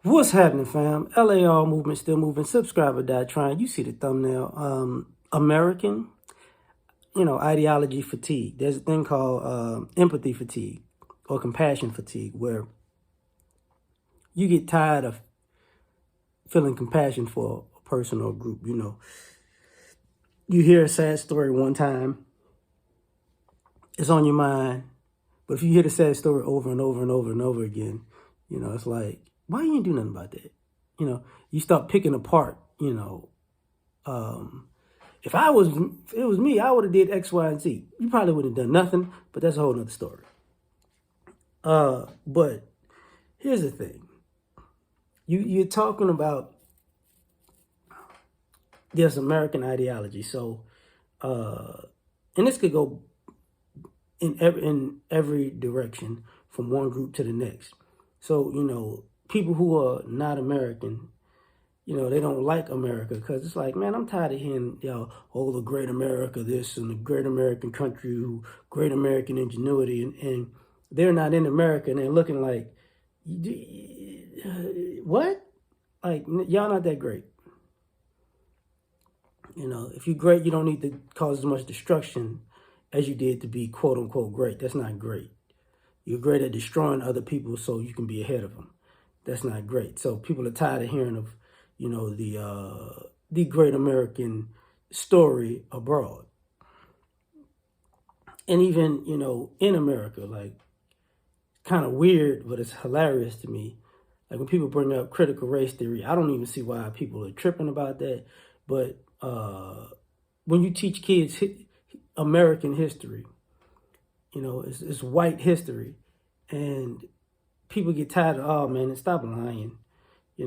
What's happening, fam? L.A.R. movement still moving. Subscriber died trying. You see the thumbnail. American, ideology fatigue. There's a thing called empathy fatigue or compassion fatigue, where you get tired of feeling compassion for a person or a group. You hear a sad story one time, it's on your mind. But if you hear the sad story over and over and over and over again, it's like, why you ain't do nothing about that? You start picking apart, if it was me, I would have did X, Y, and Z. You probably would have done nothing, but that's a whole nother story. But here's the thing. You're talking about this American ideology. So, and this could go in every direction from one group to the next. So, people who are not American, they don't like America because it's like, man, I'm tired of hearing, oh, the great America, this and the great American country, great American ingenuity. And they're not in America and they're looking like, what? Like, y'all not that great. If you're great, you don't need to cause as much destruction as you did to be quote unquote great. That's not great. You're great at destroying other people so you can be ahead of them. That's not great. So people are tired of hearing of, the great American story abroad. And even, in America, like, kind of weird, but it's hilarious to me. Like when people bring up critical race theory, I don't even see why people are tripping about that. But when you teach kids American history, it's white history. And people get tired of, oh man, stop lying. They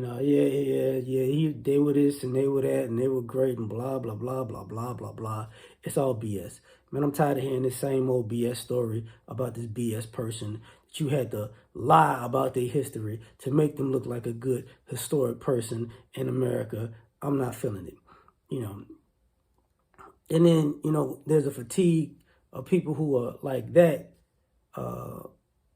were this and they were that and they were great and blah, blah, blah, blah, blah, blah, blah. It's all BS. Man, I'm tired of hearing this same old BS story about this BS person that you had to lie about their history to make them look like a good historic person in America. I'm not feeling it, And then, there's a fatigue of people who are like that on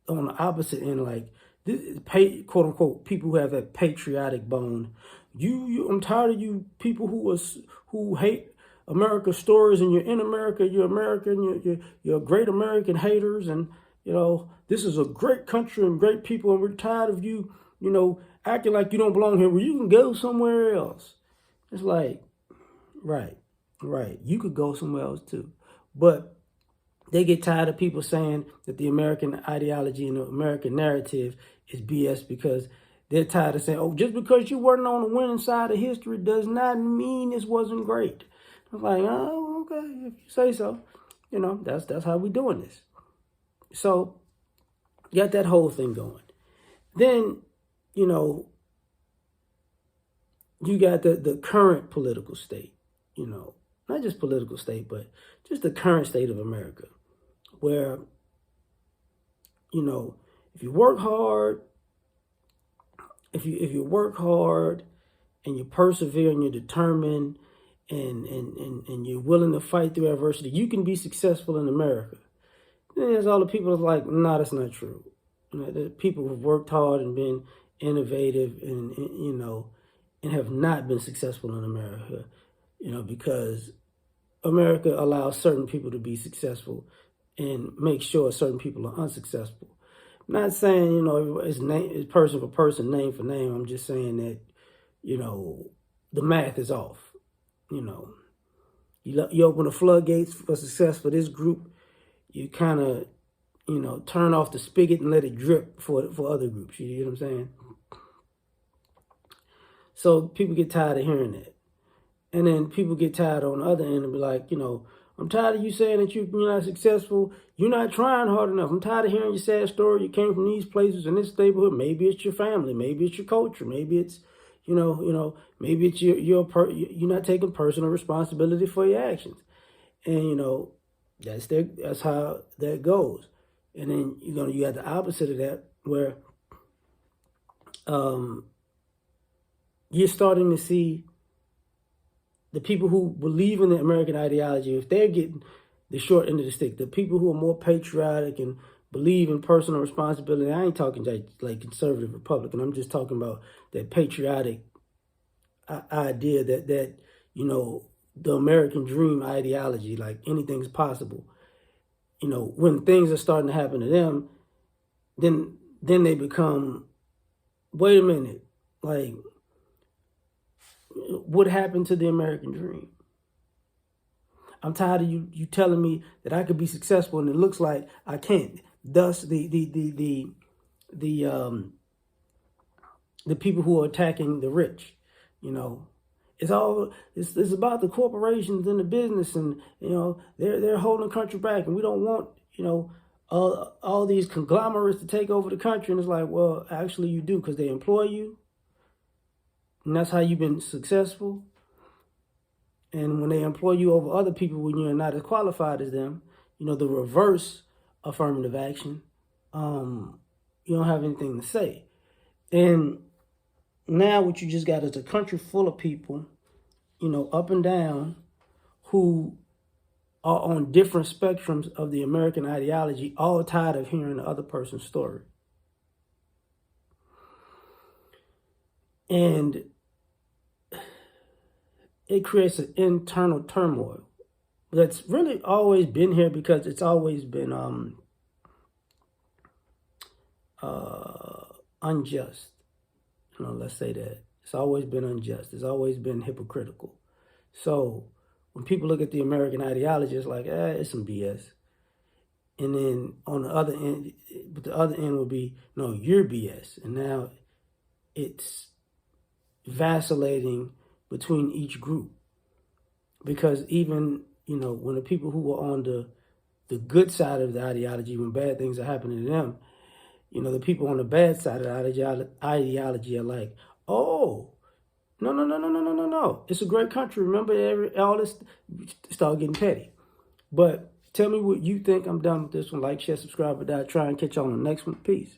the opposite end, like, this, quote unquote, people who have that patriotic bone. I'm tired of you people who hate America's stories, and you're in America, you're American, you're great American haters, and this is a great country and great people, and we're tired of you, acting like you don't belong here, where you can go somewhere else. It's like, right, you could go somewhere else too, but they get tired of people saying that the American ideology and the American narrative is BS because they're tired of saying, oh, just because you weren't on the winning side of history does not mean this wasn't great. I'm like, oh, okay, if you say so. That's how we doing this. So, got that whole thing going. Then, you got the current political state, not just political state, but just the current state of America, where, if you work hard, if you work hard and you persevere and you're determined and you're willing to fight through adversity, you can be successful in America. Then there's all the people that's like, no, that's not true. The people who've worked hard and been innovative and have not been successful in America, because America allows certain people to be successful and make sure certain people are unsuccessful. I'm not saying, it's person for person, name for name. I'm just saying that, the math is off. You open the floodgates for success for this group, you kind of, turn off the spigot and let it drip for other groups. You know what I'm saying? So people get tired of hearing that. And then people get tired on the other end and be like, I'm tired of you saying that you're not successful. You're not trying hard enough. I'm tired of hearing your sad story. You came from these places in this neighborhood. Maybe it's your family. Maybe it's your culture. Maybe it's, maybe it's you're not taking personal responsibility for your actions. And, that's how that goes. And then, you got the opposite of that where you're starting to see the people who believe in the American ideology, if they're getting the short end of the stick, the people who are more patriotic and believe in personal responsibility. I ain't talking like conservative Republican. I'm just talking about that patriotic idea that the American dream ideology, like anything's possible. When things are starting to happen to them, then they become, wait a minute, like, what happened to the American dream? I'm tired of you telling me that I could be successful, and it looks like I can't. Thus, the people who are attacking the rich, it's about the corporations and the business, and they're holding the country back, and we don't want all these conglomerates to take over the country. And it's like, well, actually, you do, because they employ you, and that's how you've been successful. And when they employ you over other people when you're not as qualified as them, the reverse affirmative action, you don't have anything to say. And now what you just got is a country full of people, up and down, who are on different spectrums of the American ideology, all tired of hearing the other person's story. And it creates an internal turmoil that's really always been here, because it's always been unjust. Let's say that. It's always been unjust. It's always been hypocritical. So when people look at the American ideology, it's like, it's some BS. And then on the other end, but the other end would be, no, you're BS. And now it's vacillating between each group. Because even, when the people who are on the good side of the ideology, when bad things are happening to them, the people on the bad side of the ideology are like, oh, no. It's a great country. Remember, all this, start getting petty. But tell me what you think. I'm done with this one. Like, share, subscribe, or die. Try and catch you on the next one. Peace.